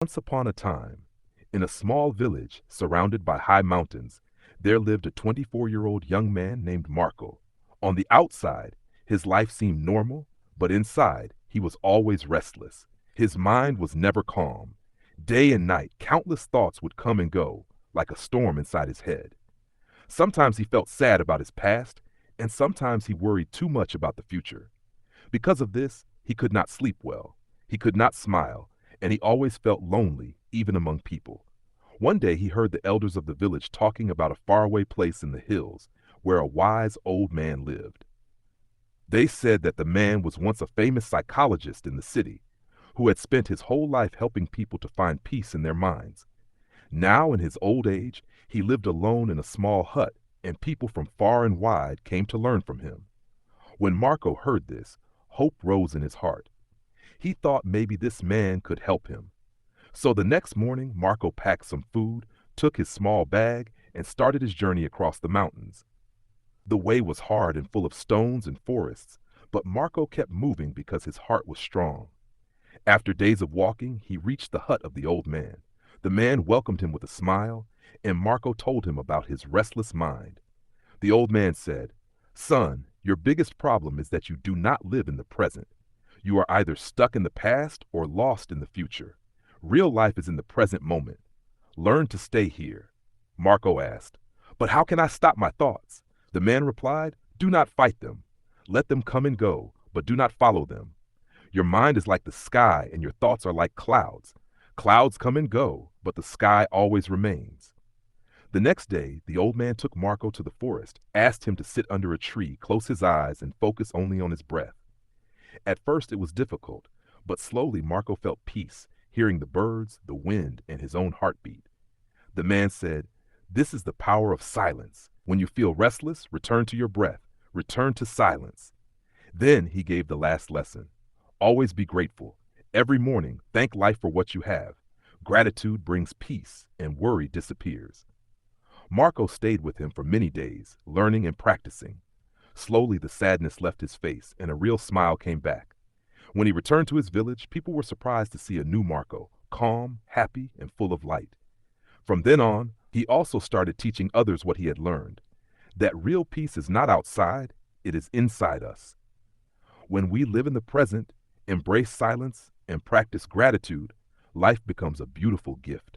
Once upon a time, in a small village surrounded by high mountains, there lived a 24-year-old young man named Marco. On the outside, his life seemed normal, but inside, he was always restless. His mind was never calm. Day and night, countless thoughts would come and go, like a storm inside his head. Sometimes he felt sad about his past, and sometimes he worried too much about the future. Because of this, he could not sleep well. He could not smile, and he always felt lonely, even among people. One day he heard the elders of the village talking about a faraway place in the hills where a wise old man lived. They said that the man was once a famous psychologist in the city who had spent his whole life helping people to find peace in their minds. Now, in his old age, he lived alone in a small hut, and people from far and wide came to learn from him. When Marco heard this, hope rose in his heart. He thought maybe this man could help him. So the next morning, Marco packed some food, took his small bag, and started his journey across the mountains. The way was hard and full of stones and forests, but Marco kept moving because his heart was strong. After days of walking, he reached the hut of the old man. The man welcomed him with a smile, and Marco told him about his restless mind. The old man said, "Son, your biggest problem is that you do not live in the present. You are either stuck in the past or lost in the future. Real life is in the present moment. Learn to stay here." Marco asked, "But how can I stop my thoughts?" The man replied, "Do not fight them. Let them come and go, but do not follow them. Your mind is like the sky and your thoughts are like clouds. Clouds come and go, but the sky always remains." The next day, the old man took Marco to the forest, asked him to sit under a tree, close his eyes, and focus only on his breath. At first it was difficult, but slowly Marco felt peace, hearing the birds, the wind, and his own heartbeat. The man said, "This is the power of silence. When you feel restless, return to your breath, return to silence." Then he gave the last lesson. Always be grateful. Every morning, thank life for what you have. Gratitude brings peace, and worry disappears. Marco stayed with him for many days, learning and practicing. Slowly the sadness left his face, and a real smile came back. When he returned to his village, people were surprised to see a new Marco, calm, happy, and full of light. From then on, he also started teaching others what he had learned, that real peace is not outside, it is inside us. When we live in the present, embrace silence, and practice gratitude, life becomes a beautiful gift.